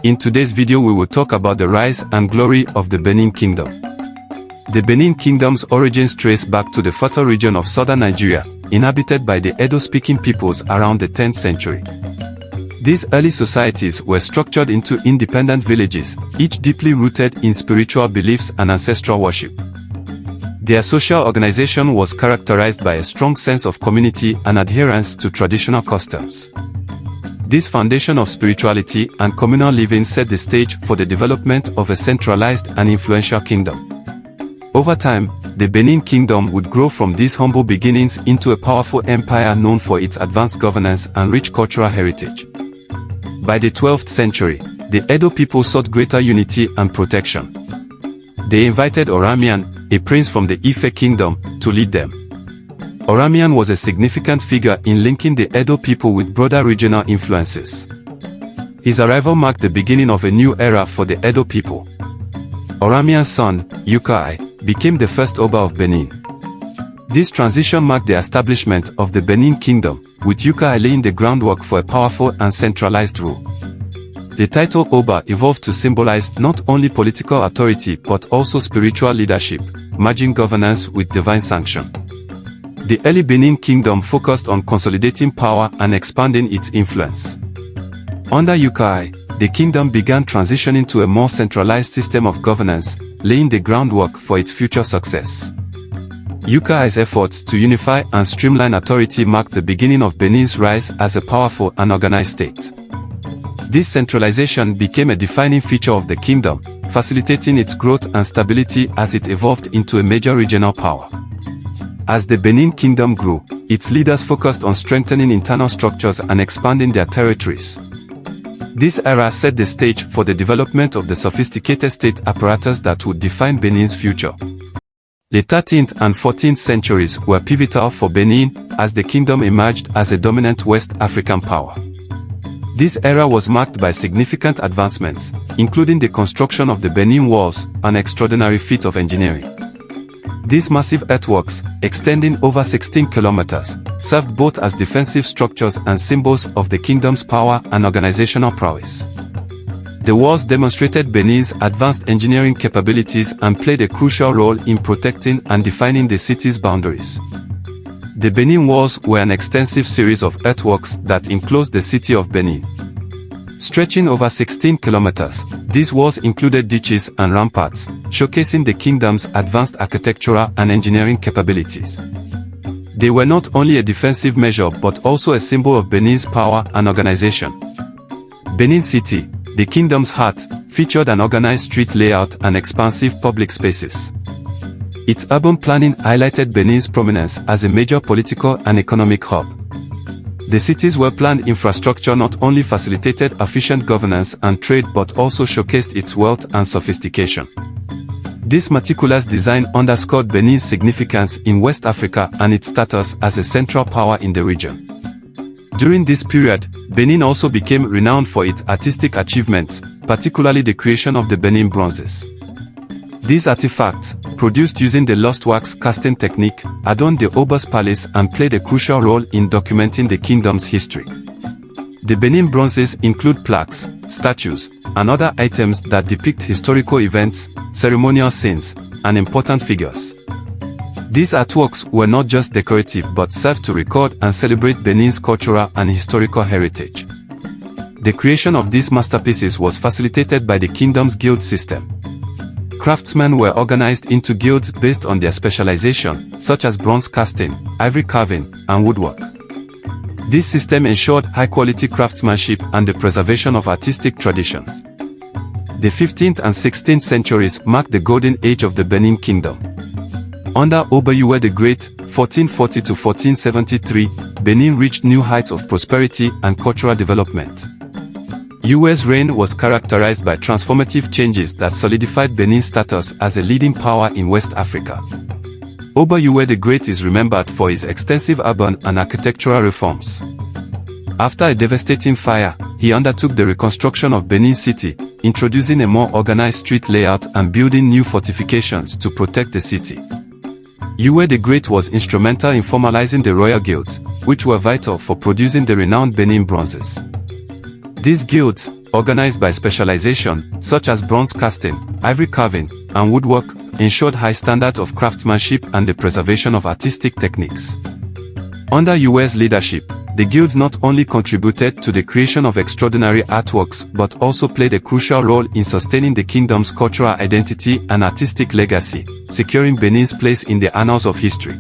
In today's video we will talk about the rise and glory of the Benin Kingdom. The Benin Kingdom's origins trace back to the fertile region of southern Nigeria, inhabited by the Edo-speaking peoples around the 10th century. These early societies were structured into independent villages, each deeply rooted in spiritual beliefs and ancestral worship. Their social organization was characterized by a strong sense of community and adherence to traditional customs. This foundation of spirituality and communal living set the stage for the development of a centralized and influential kingdom. Over time, the Benin Kingdom would grow from these humble beginnings into a powerful empire known for its advanced governance and rich cultural heritage. By the 12th century, the Edo people sought greater unity and protection. They invited Oramian, a prince from the Ife Kingdom, to lead them. Oramian was a significant figure in linking the Edo people with broader regional influences. His arrival marked the beginning of a new era for the Edo people. Oramian's son, Yukai, became the first Oba of Benin. This transition marked the establishment of the Benin Kingdom, with Yukai laying the groundwork for a powerful and centralized rule. The title Oba evolved to symbolize not only political authority but also spiritual leadership, merging governance with divine sanction. The early Benin Kingdom focused on consolidating power and expanding its influence. Under Yukai, the kingdom began transitioning to a more centralized system of governance, laying the groundwork for its future success. Yukai's efforts to unify and streamline authority marked the beginning of Benin's rise as a powerful and organized state. This centralization became a defining feature of the kingdom, facilitating its growth and stability as it evolved into a major regional power. As the Benin Kingdom grew, its leaders focused on strengthening internal structures and expanding their territories. This era set the stage for the development of the sophisticated state apparatus that would define Benin's future. The 13th and 14th centuries were pivotal for Benin as the kingdom emerged as a dominant West African power. This era was marked by significant advancements, including the construction of the Benin Walls, an extraordinary feat of engineering. These massive earthworks, extending over 16 kilometers, served both as defensive structures and symbols of the kingdom's power and organizational prowess. The walls demonstrated Benin's advanced engineering capabilities and played a crucial role in protecting and defining the city's boundaries. The Benin Walls were an extensive series of earthworks that enclosed the city of Benin. Stretching over 16 kilometers, these walls included ditches and ramparts, showcasing the kingdom's advanced architectural and engineering capabilities. They were not only a defensive measure but also a symbol of Benin's power and organization. Benin City, the kingdom's heart, featured an organized street layout and expansive public spaces. Its urban planning highlighted Benin's prominence as a major political and economic hub. The city's well-planned infrastructure not only facilitated efficient governance and trade but also showcased its wealth and sophistication. This meticulous design underscored Benin's significance in West Africa and its status as a central power in the region. During this period, Benin also became renowned for its artistic achievements, particularly the creation of the Benin Bronzes. These artifacts, produced using the lost wax casting technique, adorned the Oba's palace and played a crucial role in documenting the kingdom's history. The Benin Bronzes include plaques, statues, and other items that depict historical events, ceremonial scenes, and important figures. These artworks were not just decorative but served to record and celebrate Benin's cultural and historical heritage. The creation of these masterpieces was facilitated by the kingdom's guild system. Craftsmen were organized into guilds based on their specialization, such as bronze casting, ivory carving, and woodwork. This system ensured high-quality craftsmanship and the preservation of artistic traditions. The 15th and 16th centuries marked the golden age of the Benin Kingdom. Under Oba Ewuare the Great, 1440 to 1473, Benin reached new heights of prosperity and cultural development. Ewuare's reign was characterized by transformative changes that solidified Benin's status as a leading power in West Africa. Oba Ewuare the Great is remembered for his extensive urban and architectural reforms. After a devastating fire, he undertook the reconstruction of Benin City, introducing a more organized street layout and building new fortifications to protect the city. Ewuare the Great was instrumental in formalizing the royal guilds, which were vital for producing the renowned Benin Bronzes. These guilds, organized by specialization, such as bronze casting, ivory carving, and woodwork, ensured high standards of craftsmanship and the preservation of artistic techniques. Under US leadership, the guilds not only contributed to the creation of extraordinary artworks but also played a crucial role in sustaining the kingdom's cultural identity and artistic legacy, securing Benin's place in the annals of history.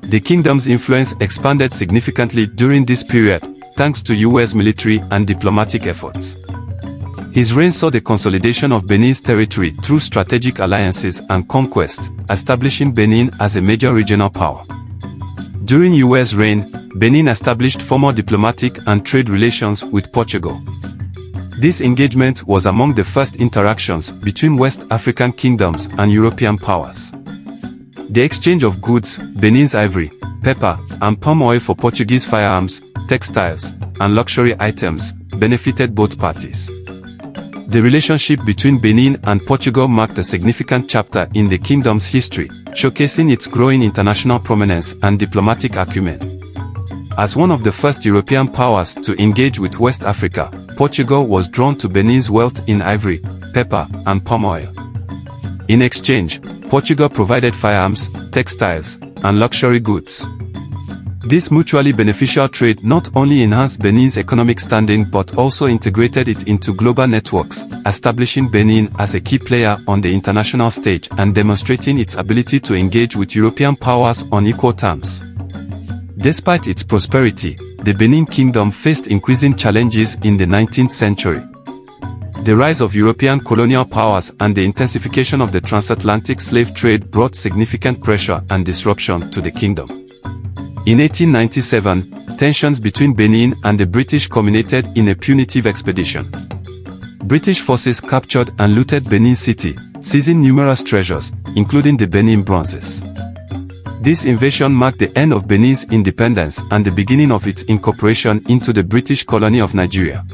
The kingdom's influence expanded significantly during this period, thanks to US military and diplomatic efforts. His reign saw the consolidation of Benin's territory through strategic alliances and conquest, establishing Benin as a major regional power. During US reign, Benin established formal diplomatic and trade relations with Portugal. This engagement was among the first interactions between West African kingdoms and European powers. The exchange of goods, Benin's ivory, pepper, and palm oil for Portuguese firearms, textiles, and luxury items, benefited both parties. The relationship between Benin and Portugal marked a significant chapter in the kingdom's history, showcasing its growing international prominence and diplomatic acumen. As one of the first European powers to engage with West Africa, Portugal was drawn to Benin's wealth in ivory, pepper, and palm oil. In exchange, Portugal provided firearms, textiles, and luxury goods. This mutually beneficial trade not only enhanced Benin's economic standing but also integrated it into global networks, establishing Benin as a key player on the international stage and demonstrating its ability to engage with European powers on equal terms. Despite its prosperity, the Benin Kingdom faced increasing challenges in the 19th century. The rise of European colonial powers and the intensification of the transatlantic slave trade brought significant pressure and disruption to the kingdom. In 1897, tensions between Benin and the British culminated in a punitive expedition. British forces captured and looted Benin City, seizing numerous treasures, including the Benin Bronzes. This invasion marked the end of Benin's independence and the beginning of its incorporation into the British colony of Nigeria.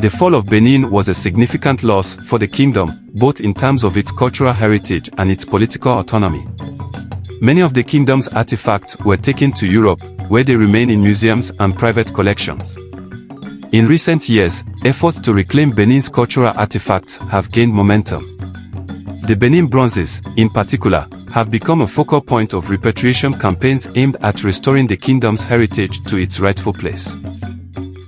The fall of Benin was a significant loss for the kingdom, both in terms of its cultural heritage and its political autonomy. Many of the kingdom's artifacts were taken to Europe, where they remain in museums and private collections. In recent years, efforts to reclaim Benin's cultural artifacts have gained momentum. The Benin Bronzes, in particular, have become a focal point of repatriation campaigns aimed at restoring the kingdom's heritage to its rightful place.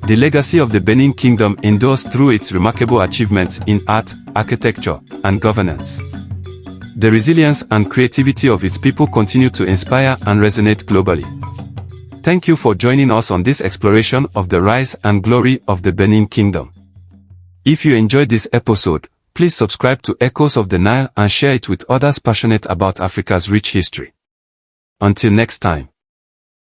The legacy of the Benin Kingdom endures through its remarkable achievements in art, architecture, and governance. The resilience and creativity of its people continue to inspire and resonate globally. Thank you for joining us on this exploration of the rise and glory of the Benin Kingdom. If you enjoyed this episode, please subscribe to Echoes of the Nile and share it with others passionate about Africa's rich history. Until next time.